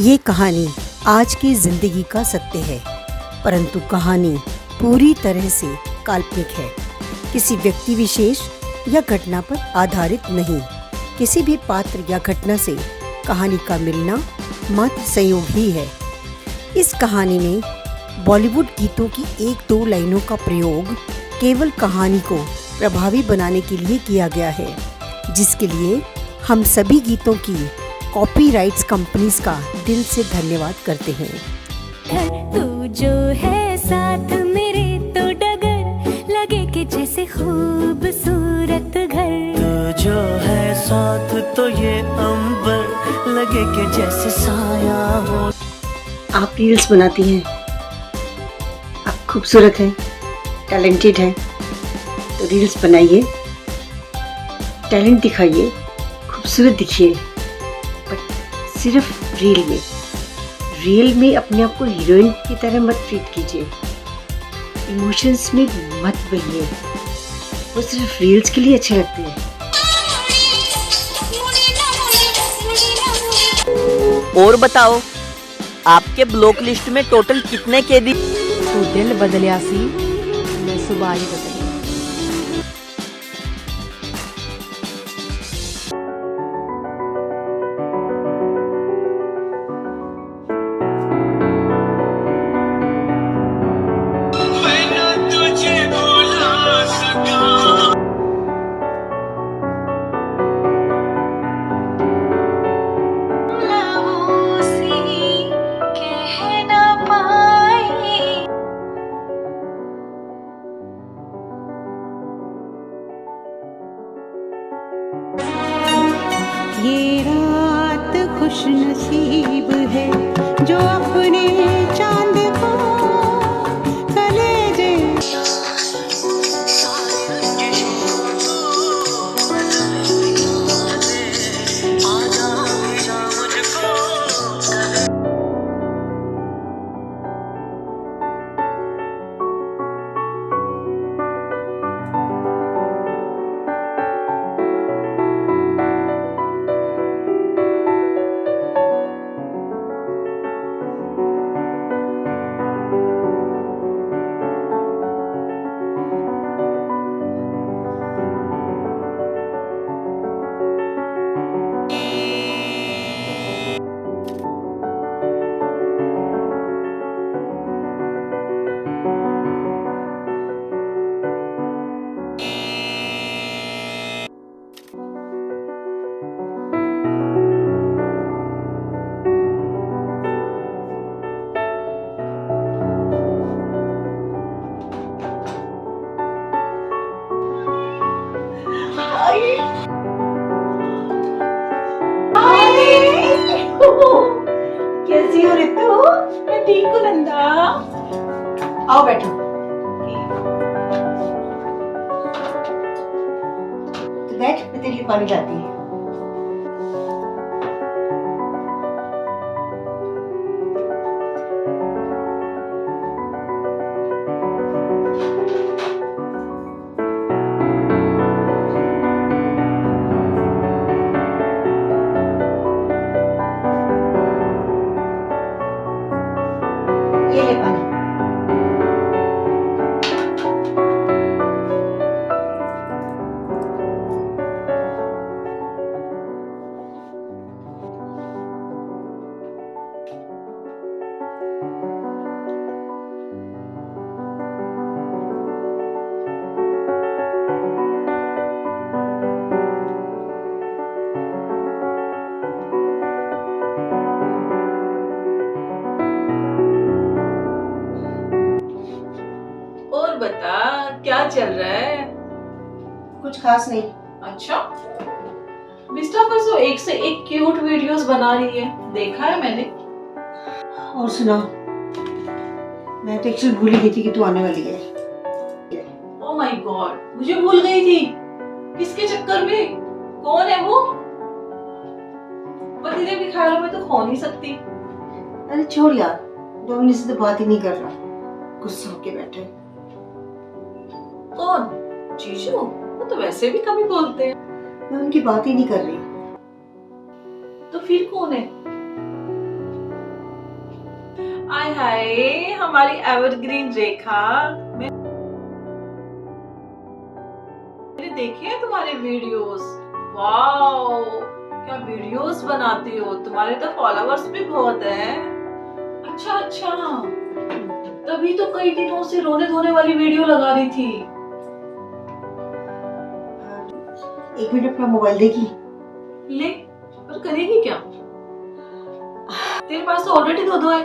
ये कहानी आज की जिंदगी का सत्य है, परंतु कहानी पूरी तरह से काल्पनिक है। किसी व्यक्ति विशेष या घटना पर आधारित नहीं। किसी भी पात्र या घटना से कहानी का मिलना मात्र संयोग ही है। इस कहानी में बॉलीवुड गीतों की एक दो लाइनों का प्रयोग केवल कहानी को प्रभावी बनाने के लिए किया गया है, जिसके लिए हम सभी गीतों की कॉपीराइट्स कंपनीज का दिल से धन्यवाद करते हैं। तू जो है साथ मेरे तो डगर लगे कि जैसे खूबसूरत घर। तू जो है साथ तो ये अंबर लगे कि जैसे साया हो। आप रील्स बनाती हैं, आप खूबसूरत हैं, टैलेंटेड हैं, तो रील्स बनाइए, टैलेंट दिखाइए, खूबसूरत दिखिए, बट सिर्फ रील में अपने आप को हीरोइन की तरह मत ट्रीट कीजिए। इमोशंस में मत बहिए, वो सिर्फ रील्स के लिए अच्छे लगते हैं। और बताओ, आपके ब्लॉक लिस्ट में टोटल कितने कैदी? तू दिल बदलिया सी, मैं सुबह ही बदली। ये रात खुश नसीब है जो अपने चांद को कलेजे। कैसी हो रितु? मैं ठीक हूँ नंदा। आओ बैठो। तो बैठ, मैं तेरे लिए पानी लाती हूँ। ये ले पानी। और बता, क्या चल रहा है? कुछ खास नहीं। अच्छा, मिस्टर पर तो एक से एक क्यूट वीडियोस बना रही है, देखा है मैंने। और सुना, मैं तो एक्चुअली भूल ही गई थी कि तू आने वाली है। ओ माय गॉड, मुझे भूल गई थी। किसके चक्कर में? कौन है वो? पतिदेव के ख्यालों में तो खो नहीं सकती। अरे छोड़ यार, 2 महीने से तो बात ही नहीं कर रहा, गुस्सा होके बैठे। कौन? जीजू? वो तो वैसे भी कभी बोलते हैं। मैं उनकी बात ही नहीं कर रही। तो फिर कौन है? आय हाय हमारी एवरग्रीन रेखा, मैंने देखे हैं तुम्हारे वीडियोस। वाओ क्या वीडियोस बनाती हो, तुम्हारे तो फॉलोअर्स भी बहुत हैं। अच्छा तभी तो कई दिनों से रोने धोने वाली वीडियो लगा रही थी। एक मिनट अपना मोबाइल देगी। ले पर करेगी क्या, तेरे पास तो ऑलरेडी दो है।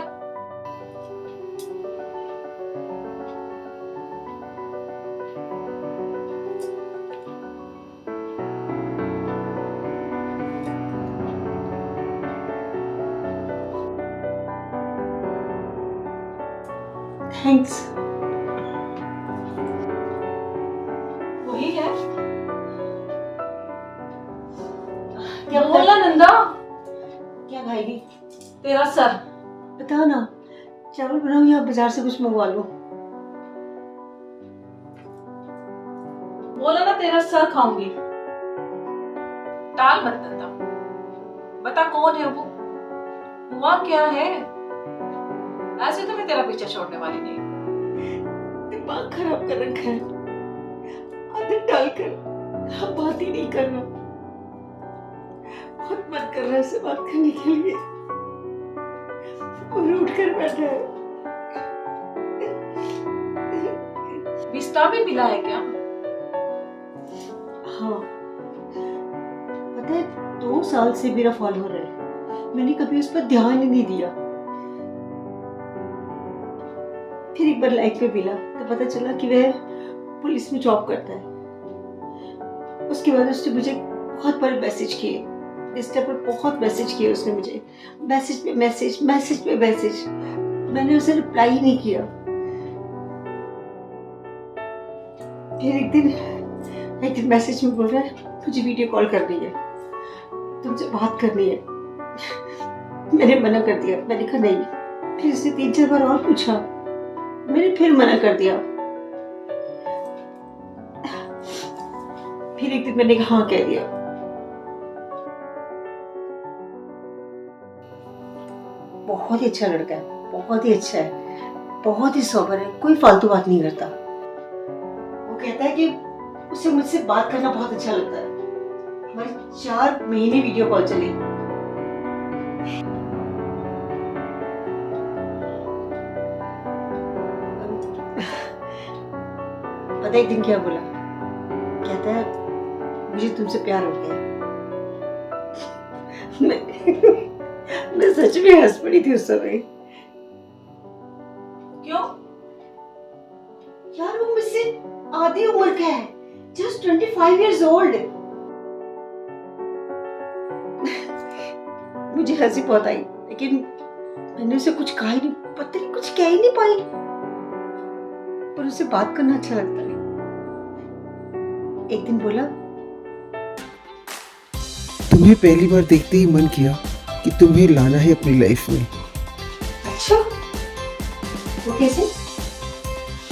थैंक्स। वही है क्या बोला नंदा, क्या खाएगी? तेरा सर। बताओ ना, चावल बनाओ या बाजार से कुछ मंगवा लो। बोला ना तेरा सर खाऊंगी। टाल मत नंदा, बता कौन है वो, हुआ क्या है? ऐसे तो मैं तेरा पीछा छोड़ने वाली नहीं। दिमाग खराब कर रखा है, आदत डालकर अब बात ही नहीं करना। बहुत मन कर रहा है उससे बात करने के लिए, और उठ कर बैठा है। बिस्ता भी मिला है क्या? हाँ, पता है 2 साल से मेरा फॉलोअर है, मैंने कभी उस पर ध्यान ही नहीं दिया। फिर एक बार लाइक पे मिला तो पता चला कि वह पुलिस में जॉब करता है। उसके बाद उसने मुझे बहुत बार मैसेज किए, इंस्टा पर बहुत मैसेज किए उसने मुझे, मैसेज पे मैसेज। मैंने उसे रिप्लाई ही नहीं किया। फिर एक दिन मैसेज में बोल रहा है मुझे वीडियो कॉल करनी है, तुमसे बात करनी है। मैंने मना कर दिया, मैंने कहा नहीं। फिर उसने 3-4 बार और पूछा, मैंने फिर मना कर दिया। फिर एक दिन मैंने हाँ कह दिया। बहुत ही अच्छा लड़का है, बहुत ही अच्छा है, बहुत ही सोबर है, कोई फालतू बात नहीं करता। वो कहता है कि उसे मुझसे बात करना बहुत अच्छा लगता है। हमारी 4 महीने वीडियो कॉल चली। पता एक दिन क्या बोला, कहता है मुझे तुमसे प्यार हो गया। मैं सच में हंस पड़ी थी उस समय। क्यों? यार वो मुझसे आधी उम्र का है, जस्ट 25 years old। मुझे हंसी बहुत आई, लेकिन मैंने उसे कुछ कहा ही नहीं, पता नहीं कुछ कह ही नहीं पाई, पर उसे बात करना अच्छा लगता है। एक दिन बोला, तुम्हें पहली बार देखते ही मन किया कि तुम्हें लाना है अपनी लाइफ में। अच्छा वो कैसे?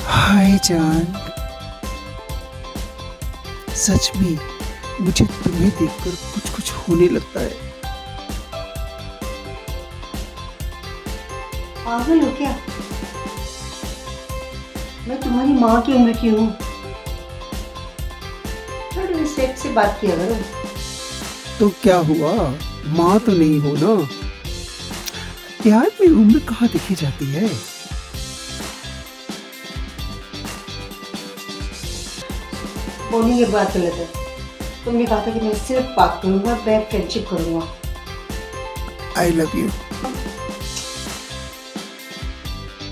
हाय जान, सच में मुझे तुम्हें देखकर कुछ होने लगता है। पागल हो क्या? मैं तुम्हारी माँ की उम्र की हूँ, थोड़ा रिस्पेक्ट से बात किया करो। तो क्या हुआ, माँ तो नहीं हो ना। प्यार में उम्र कहाँ देखी जाती है। बोलने की बात गलत है। तुमने कहा था कि मैं सिर्फ बात करूंगा, मैं फ्रेंडशिप करूंगा। I love you.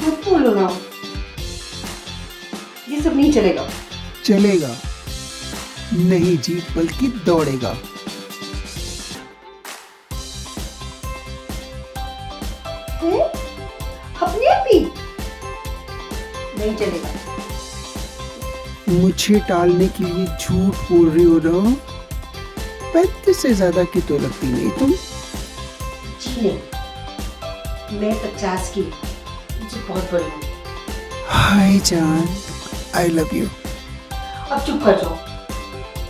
मत बोलो ना, ये सब नहीं चलेगा। चलेगा नहीं जी, बल्कि दौड़ेगा। अपने आप ही नहीं चलेगा। मुझे टालने के लिए झूठ बोल रही हो ना। 35 से ज्यादा की तो लगती नहीं तुम। जी नहीं, मैं 50 की, मुझे बहुत बड़ी हूँ। हाय जान, आई लव यू। अब चुप कर जाओ,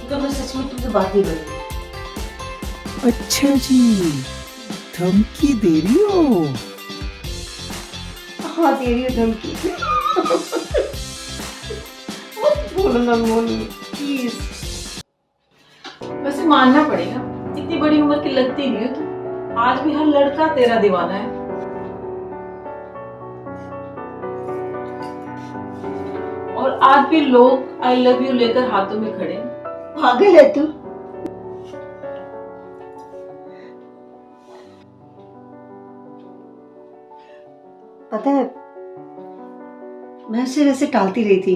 तो मैं सच में तुमसे बात नहीं करूंगी। अच्छा जी, धमकी दे रही हो। कहाँ दे रही हो धमकी? मत बोलो ना मोनू, प्लीज। वैसे मानना पड़ेगा, इतनी बड़ी उम्र की लगती नहीं है तू। आज भी हर लड़का तेरा दीवाना है। और आज भी लोग आई लव यू लेकर हाथों में खड़े हैं। पागल है तू। पता है, मैं उसे वैसे टालती रही थी,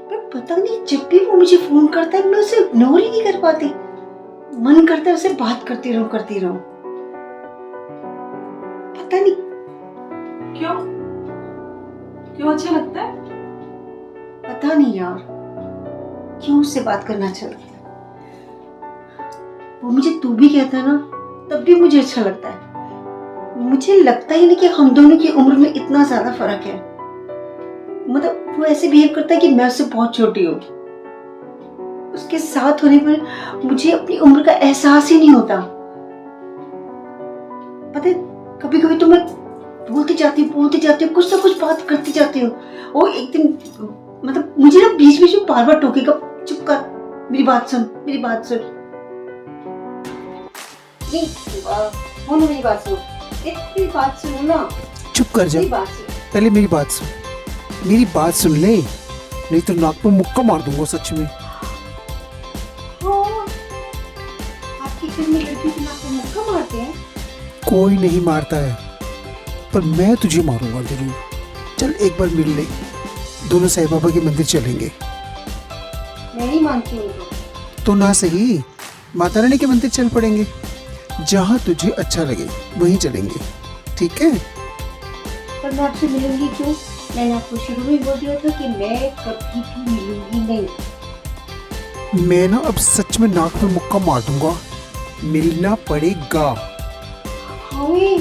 पर पता नहीं जब भी वो मुझे फोन करता है मैं उसे इग्नोर ही नहीं कर पाती। मन करता है उसे बात करती रहूं। पता नहीं क्यों? क्यों अच्छा लगता है? पता नहीं यार, क्यों उससे बात करना अच्छा लगता है। वो मुझे तू भी कहता है ना, तब भी मुझे अच्छा लगता है। मुझे लगता ही नहीं कि हम दोनों की उम्र में इतना ज्यादा फर्क है। मतलब वो ऐसे बिहेव करता है कि मैं उससे बहुत छोटी हूँ। उसके साथ होने पर मुझे अपनी उम्र का एहसास ही नहीं होता। पता है, कभी कभी तो मैं बोलती जाती हूँ, कुछ ना कुछ बात करती जाती हूँ। वो एक दिन मतलब मुझे ना बीच बीच में बार बार टोकेगा, चुप कर, मेरी बात सुन। नहीं, मोनू मेरी बात सुन, मेरी बात सुनो ना। चुप कर जा, मेरी बात सुन। पहले मेरी बात सुन, मेरी बात सुन ले, नहीं तो नाक पे मुक्का मार दूंगा सच में। हाँ, आपके घर में लड़की के नाक पे मुक्का मारते हैं? कोई नहीं मारता है, पर मैं तुझे मारूंगा जरूर। चल एक बार मिल ले, दोनों साईं बाबा के मंदिर चलेंगे। मैं नहीं मानती हूँ तो ना सही, माता रानी के मंदिर चल पड़ेंगे। जहाँ तुझे अच्छा लगे वहीं चलेंगे, ठीक है? पर मैं आपसे मिलूंगी क्यों? मैंने आपको शुरू में बोल दिया था कि मैं कभी भी मिलूंगी नहीं। मैं ना अब सच में नाक पे मुक्का मार दूंगा, मिलना पड़ेगा। हाय,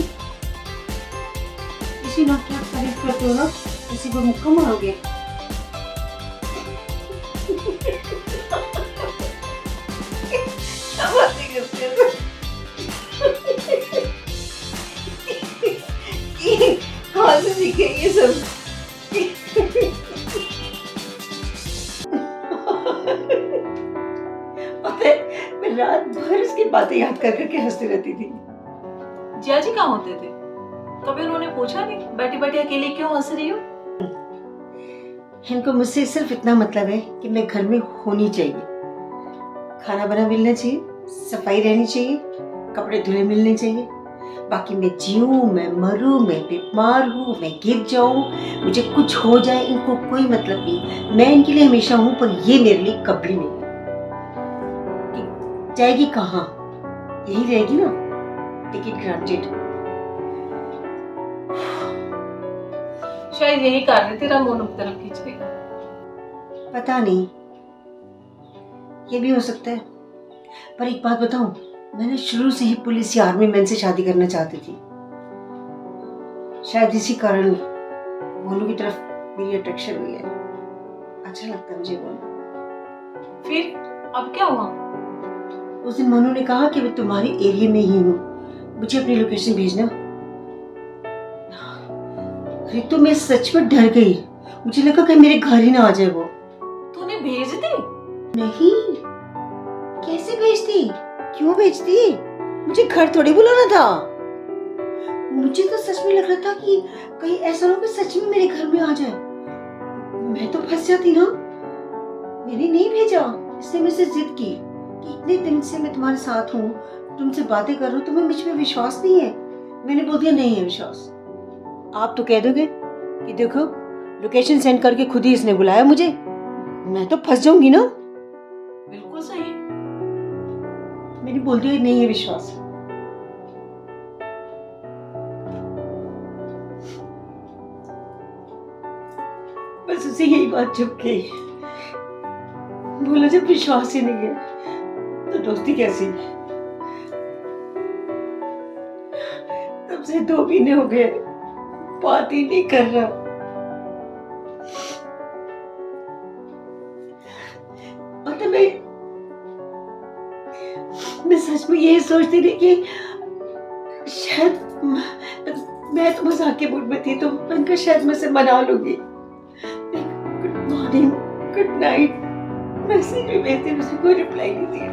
इसी नाक की आप तारीफ करते हो ना, इसी पर मुक्का मारोगे। क्या बातें करते हो? कहाँ से सीखे ये सब? पता है, मैं रात भर उसकी बातें याद कर करके हंसती रहती थी। जिया जी कहाँ होते थे? कभी उन्होंने पूछा नहीं, बैठी बैठी अकेले क्यों हंस रही हो? इनको मुझसे सिर्फ इतना मतलब है कि मैं घर में होनी चाहिए, खाना बना मिलना चाहिए, सफाई रहनी चाहिए, कपड़े धुले मिलने चाहिए। बाकी मैं जीऊं, मैं मरूं, मैं बीमार हूँ, मैं गिर जाऊं, मुझे कुछ हो जाए, इनको कोई मतलब नहीं। मैं इनके लिए हमेशा हूँ, पर ये मेरे लिए कभी नहीं है। जाएगी कहाँ? यही रहेगी ना, टिकट ग्रांटेड। शायद यही कारण तेरा मोनू की तरफ खींचेगा। पता नहीं, ये भी हो सकता है। पर एक बात बताऊं, मैंने शुरू से ही पुलिस या आर्मी मैन से शादी करना चाहती थी। शायद इसी कारण मोनू की तरफ मेरी अट्रैक्शन हुई है। अच्छा लगता है मुझे मोनू। फिर अब क्या हुआ? उस दिन मोनू ने कहा कि मैं तुम्हारे एरिया में ही हूँ, मुझे अपनी लोकेशन भेजना। अरे तो मैं सच में डर गई, मुझे लगा कहीं मेरे घर ही ना आ जाए वो। तूने भेज दी? नहीं, कैसे भेजती? क्यों भेजती? मुझे घर थोड़ी बुलाना था। मुझे तो सच में लग रहा था कि कहीं ऐसा ना हो कि सच में मेरे घर में आ जाए। मैं तो फंस जाती ना। मैंने नहीं भेजा, इसने मुझसे जिद की कि इतने दिन से मैं तुम्हारे साथ हूँ, तुमसे बातें कर रहा हूँ, तुम्हें मुझ में विश्वास नहीं है। मैंने बोल दिया नहीं है विश्वास। आप तो कह दोगे कि देखो लोकेशन सेंड करके खुद ही इसने बुलाया मुझे, मैं तो फंस जाऊंगी ना। बिल्कुल सही। मैंने बोल दिया नहीं है विश्वास। बस उसे यही बात चुप गई। बोला जब विश्वास ही नहीं है तो दोस्ती कैसी? तब से 2 महीने हो गए, बात ही नहीं कर रहा। पता मैं सच में यही सोचती थी कि शायद मैं तो मजाक के मूड में थी तो मैंने कहा शायद मैं से मना लूंगी। Good morning, good night message भी भेजते, मुझे कोई रिप्लाई नहीं दिया।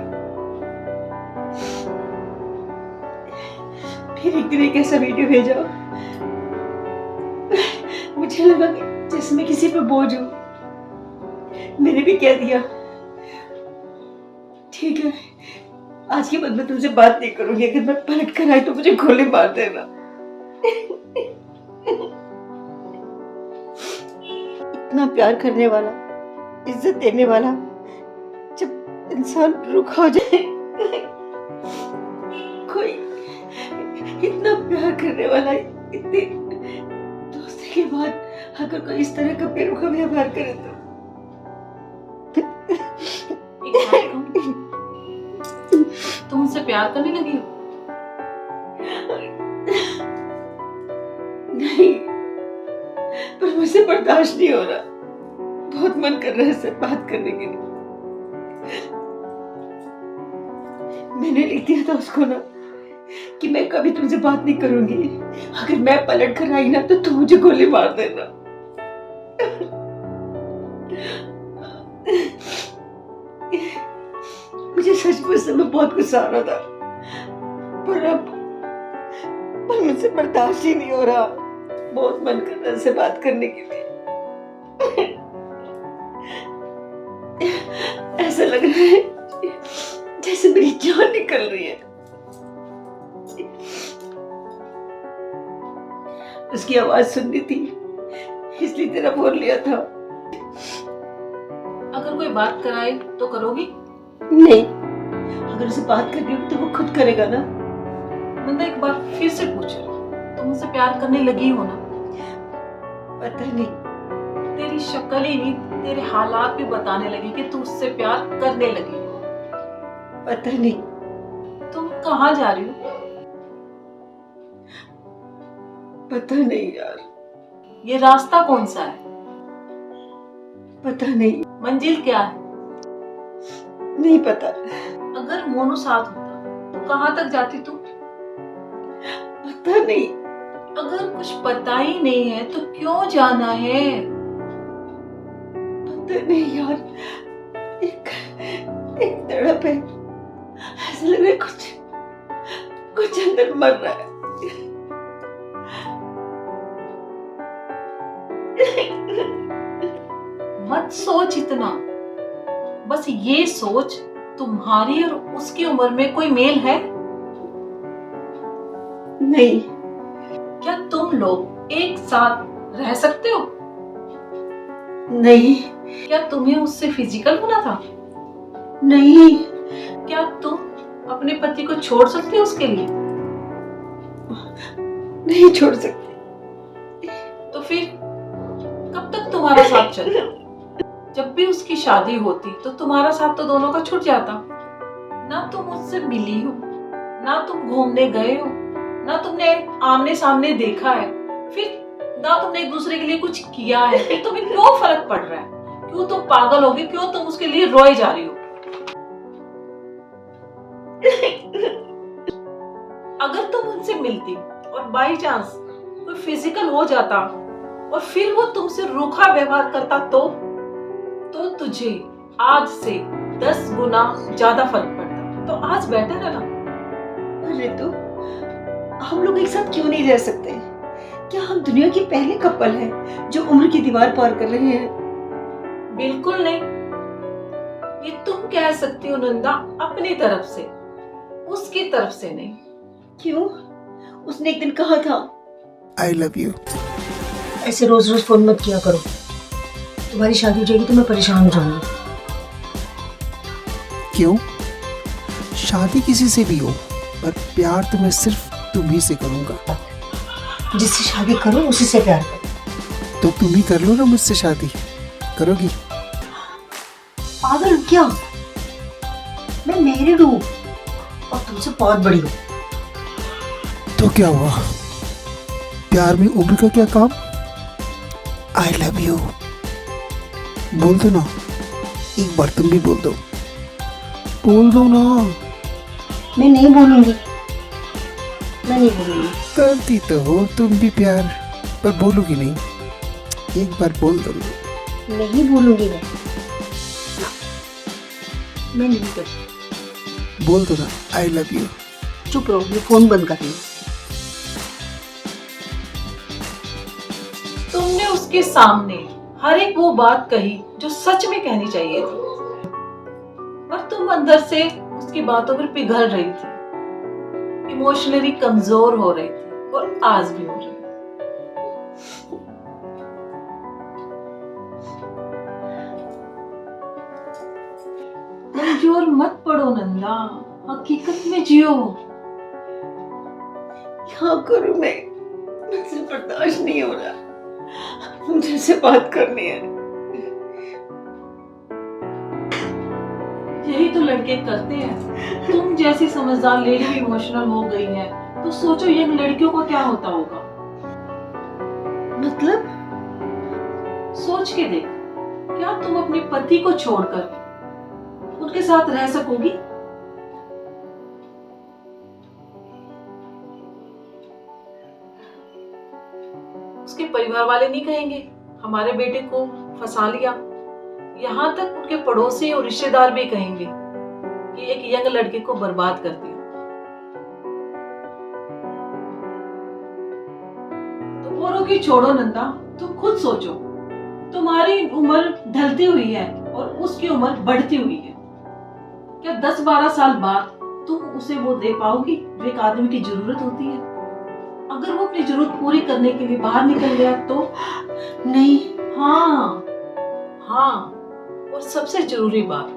फिर एक दिन एक ऐसा वीडियो भेजा, मुझे लगा कि जैसे मैं किसी पे बोझ हूं। मैंने भी कह दिया ठीक है, आज के बाद मैं तुमसे बात नहीं करूंगी, अगर मैं पलट कर आई तो मुझे गोली मार देना। इतना प्यार करने वाला, इज्जत देने वाला, जब इंसान रुखा हो जाए, कोई इतना प्यार करने वाला, इतने दोस्ती के बाद अगर कोई इस तरह का बेरुखा व्यवहार करे तो तुम मुझसे प्यार करने लगी हो? नहीं, पर मुझसे बर्दाश्त नहीं हो रहा। बहुत मन कर रहा है इससे बात करने के लिए। मैंने लिख दिया था उसको ना कि मैं कभी तुमसे बात नहीं करूंगी, अगर मैं पलट कर आई ना तो तुम मुझे गोली मार देना। मुझे सचमुच से में बहुत गुस्सा आ रहा था, पर मुझसे बर्दाश्त ही नहीं हो रहा। बहुत मन कर रहा है इससे बात करने के लिए। ऐसा लग रहा है जैसे मेरी जान निकल रही है। उसकी आवाज सुननी थी, इसलिए तेरा फोन लिया था। अगर कोई बात कराए तो करोगी? नहीं, अगर उसे बात करनी होगी तो वो खुद करेगा ना। नंदा एक बार फिर से पूछ रही, तुम मुझसे प्यार करने लगी हो ना? पता नहीं, तेरी शक्ल ही नहीं, तेरे हालात भी बताने लगी कि तू उससे प्यार करने लगी हो। पता नहीं। तुम कहाँ जा रही हो? पता नहीं यार। ये रास्ता कौन सा है? पता नहीं। मंजिल क्या है? नहीं पता। अगर मोनू साथ होता तो कहाँ तक जाती तू? पता नहीं। अगर कुछ पता ही नहीं है तो क्यों जाना है? पता नहीं यार, एक तड़प है, ऐसा लग रहा है कुछ अंदर मर रहा है। मत सोच इतना, बस ये सोच तुम्हारी और उसकी उम्र में कोई मेल है? नहीं। क्या तुम लोग एक साथ रह सकते हो? नहीं। क्या तुम्हें उससे फिजिकल होना था? नहीं। क्या तुम अपने पति को छोड़ सकते हो उसके लिए? नहीं छोड़ सकती। तो फिर कब तक तुम्हारा साथ चलता? जब भी उसकी शादी होती तो तुम्हारा साथ तो दोनों का छूट जाता। ना तुम उससे मिली हो, ना तुम घूमने गए हो, ना तुमने आमने सामने देखा है, फिर ना तुमने एक दूसरे के लिए कुछ किया है, फिर तुम्हें क्यों फर्क पड़ रहा है? क्यों तुम पागल हो गए? क्यों तुम उसके लिए रोए जा रही हो? अगर तुम उनसे मिलती और बाई चांस कोई फिजिकल हो जाता और फिर वो तुमसे रूखा व्यवहार करता तो तुझे आज से 10 गुना ज्यादा फर्क पड़ता। तो आज बेटर है ना? अरे तो हम लोग एक साथ क्यों नहीं रह सकते? क्या हम दुनिया के पहले कपल हैं जो उम्र की दीवार पार कर रहे हैं? बिल्कुल नहीं। ये तुम कह सकती हो नंदा अपनी तरफ से, उसकी तरफ से नहीं। क्यों? उसने एक दिन कहा था आई लव यू। ऐसे रोज रोज फोन मत किया करो, तुम्हारी शादी हो जाएगी तो मैं परेशान हो जाऊंगी। क्यों? शादी किसी से भी हो, पर प्यार तो मैं सिर्फ तुम ही से करूंगा। जिससे शादी करो उसी से प्यार करो। तो तुम ही कर लो ना मुझसे शादी, करोगी? पागल क्या? मैं मैरिड हूँ और तुमसे बहुत बड़ी हूँ। तो क्या हुआ? प्यार में उम्र का क्या काम? आई लव यू बोल दो ना, एक बार तुम भी बोल दो। बोल दो ना। मैं नहीं बोलूंगी। मैं नहीं बोलूंगी। करती तो हो तुम भी प्यार, पर बोलोगी नहीं। एक बार बोल दो ना। नहीं बोलूंगी मैं नहीं करती। बोल दो ना आई लव यू। चुप रहो, मैं फोन बंद कर रही हूँ। तुमने उसके सामने हर एक वो बात कही जो सच में कहनी चाहिए थी, पर तुम अंदर से उसकी बातों पर पिघल रही थी, इमोशनली कमजोर हो रही थी और आज भी हो रही है। कमजोर मत पड़ो नंदा, हकीकत में जियो। क्या करूं मैं? मुझसे बर्दाश्त नहीं हो रहा। मुझे से बात करनी है। यही तो लड़के करते हैं। तुम जैसी समझदार लेडी भी इमोशनल हो गई है, तो सोचो यंग लड़कियों को क्या होता होगा। मतलब? सोच के देख, क्या तुम अपने पति को छोड़कर उनके साथ रह सकोगी? उसके परिवार वाले नहीं कहेंगे हमारे बेटे को फंसा लिया। यहाँ तक उनके पड़ोसी और रिश्तेदार भी कहेंगे कि एक यंग लड़के को बर्बाद कर दिया। तो औरों की छोड़ो नंदा, तुम खुद सोचो। तुम्हारी उम्र ढलती हुई है और उसकी उम्र बढ़ती हुई है। क्या 10-12 साल बाद तुम उसे वो दे पाओगी जो एक आदमी की जरूरत होती है? अगर वो अपनी जरूरत पूरी करने के लिए बाहर निकल गया तो? नहीं। हाँ, और सबसे जरूरी बात,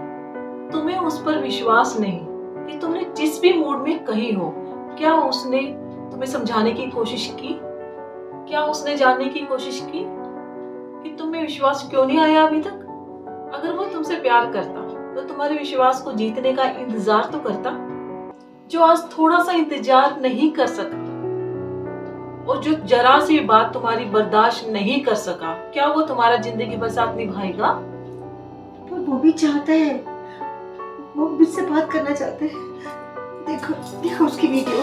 तुम्हें उस पर विश्वास नहीं कि तुमने जिस भी मूड में कही हो, क्या उसने तुम्हें समझाने की कोशिश की? क्या उसने जानने की कोशिश की कि तुम्हें विश्वास क्यों नहीं आया अभी तक? अगर वो तुमसे प्यार करता तो तुम्हारे विश्वास को जीतने का इंतजार तो करता, जो आज थोड़ा सा इंतजार नहीं कर सका और जो जरा सी बात तुम्हारी बर्दाश्त नहीं कर सका। क्या वो तुम्हारा जिंदगी भर साथ निभाएगा? पर वो भी चाहता है, वो मुझसे बात करना चाहता है। देखो उसकी वीडियो।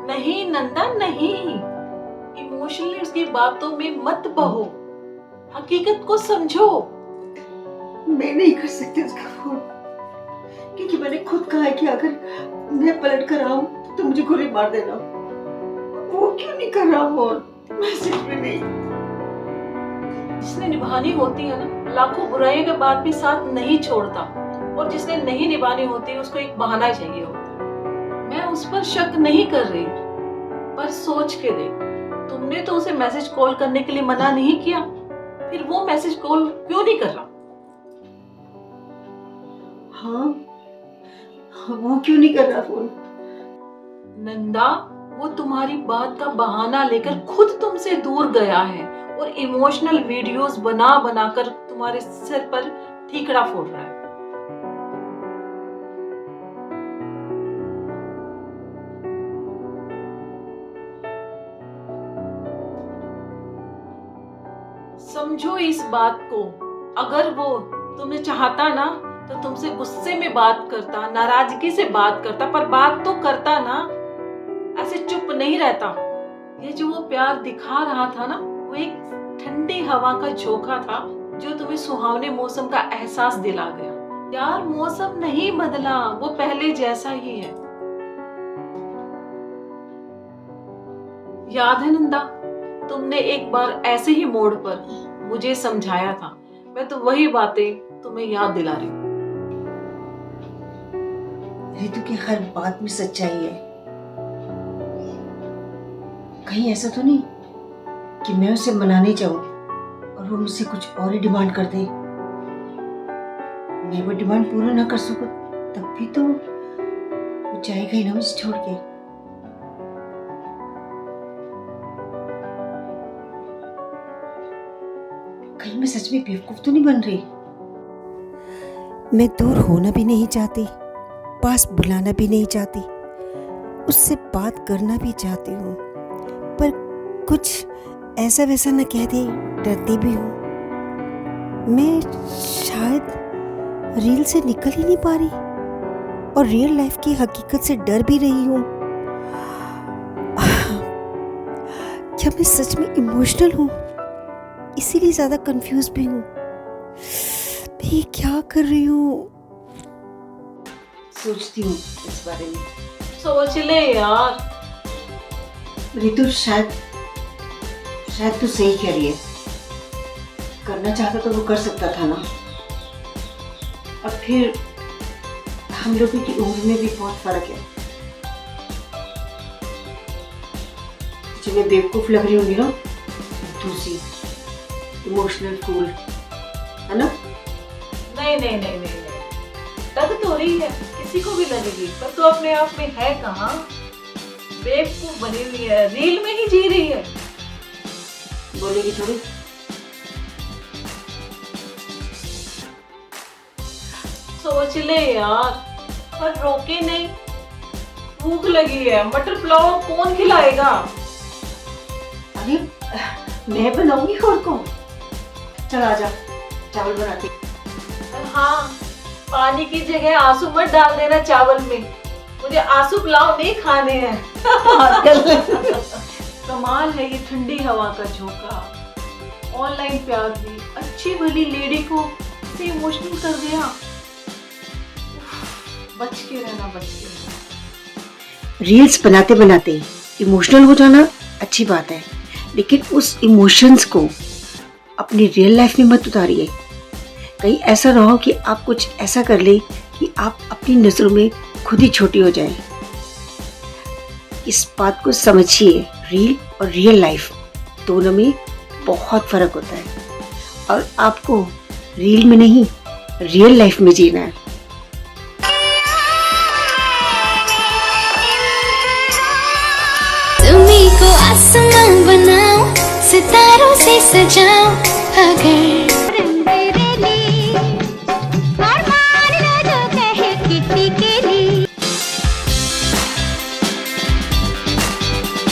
नहीं नंदा नहीं, इमोशनली उसकी बातों में मत बहो, हकीकत को समझो। मैं नहीं कर सकती उसका फोन, क्योंकि मैंने खुद कहा है कि अगर मैं पलट कर आऊं तो मुझे गोली मार देना। वो क्यों नहीं कर रहा फोन? मैसेज भी नहीं। जिसने निभानी होती है ना, लाखों बुराइयों के बाद भी साथ नहीं छोड़ता, और जिसने नहीं निभानी होती उसको एक बहाना ही चाहिए होता है। मैं उस पर शक नहीं कर रही, पर सोच के देख, तुमने तो उसे मैसेज कॉल करने के लिए मना नहीं किया, फिर वो मैसेज कॉल क्यों नहीं कर रहा? हाँ, वो क्यों नहीं कर रहा फोन? नंदा, वो तुम्हारी बात का बहाना लेकर खुद तुमसे दूर गया है और इमोशनल वीडियोस बना बनाकर तुम्हारे सिर पर ठीकरा फोड़ रहा है। समझो इस बात को। अगर वो तुम्हें चाहता ना तो तुमसे गुस्से में बात करता, नाराजगी से बात करता, पर बात तो करता ना, ऐसे चुप नहीं रहता। ये जो वो प्यार दिखा रहा था ना, वो एक ठंडी हवा का झोंका था जो तुम्हें सुहावने मौसम का एहसास दिला गया। यार, मौसम नहीं बदला, वो पहले जैसा ही है। याद है नंदा, तुमने एक बार ऐसे ही मोड़ पर मुझे समझाया था। मैं तो वही बातें तुम्हें याद दिला रही हूँ। रितु की हर बात में सच्चाई है। कहीं ऐसा तो नहीं कि मैं उसे मनाने जाऊं और वो मुझसे कुछ और ही डिमांड कर दे। मैं वो डिमांड पूरा ना कर सकूं तब भी तो वो जाएगा ही ना मुझे छोड़ के। कहीं मैं सच में बेवकूफ तो नहीं बन रही? मैं दूर होना भी नहीं चाहती, पास बुलाना भी नहीं चाहती, उससे बात करना भी चाहती हूँ, पर कुछ ऐसा वैसा न कह दे, डरती भी हूँ। मैं शायद रील से निकल ही नहीं पा रही और रियल लाइफ की हकीकत से डर भी रही हूँ। क्या मैं सच में इमोशनल हूँ? इसीलिए ज़्यादा कंफ्यूज भी हूँ। मैं ये क्या कर रही हूँ? सोचती हूँ इस बारे में। सोच ले यार। रितु, शायद तू सही कह रही है। करना चाहता तो वो कर सकता था ना। और फिर हम लोगों की उम्र में भी बहुत फर्क है। जो मैं बेवकूफ लग रही होंगी ना, दूसरी इमोशनल फूल, है ना? नहीं नहीं नहीं नहीं लग तो रही है, किसी को भी लगेगी, पर तू अपने आप में है कहाँ? बेवकूफ बनी हुई है, रील में ही जी रही है। बोलेगी थोड़ी। सोच ले यार, पर रोके नहीं। भूख लगी है, मटर पुलाव कौन खिलाएगा? अरे मैं बनाऊंगी और कौन? चल आजा, चावल बनाते। और हाँ, पानी की जगह आंसू मत डाल देना चावल में। मुझे आंसू पुलाव नहीं खाने हैं। कमाल है ये ठंडी हवा का झोंका। ऑनलाइन प्यार भी अच्छी भली लेडी को इसे इमोशनल कर दिया। बच के रहना, बच के रहना। रील्स बनाते बनाते इमोशनल हो जाना अच्छी बात है, लेकिन उस इमोशंस को अपनी रियल लाइफ में मत उतारिए। कहीं ऐसा ना हो कि आप कुछ ऐसा कर ले कि आप अपनी नजरों में खुद ही छोटी हो जाए। इस बात को समझिए, रील और रियल लाइफ दोनों में बहुत फर्क होता है और आपको रील में नहीं, रियल लाइफ में जीना है। तुम्हीं को आसमां बनाऊं, सितारों से सजाऊं, अगर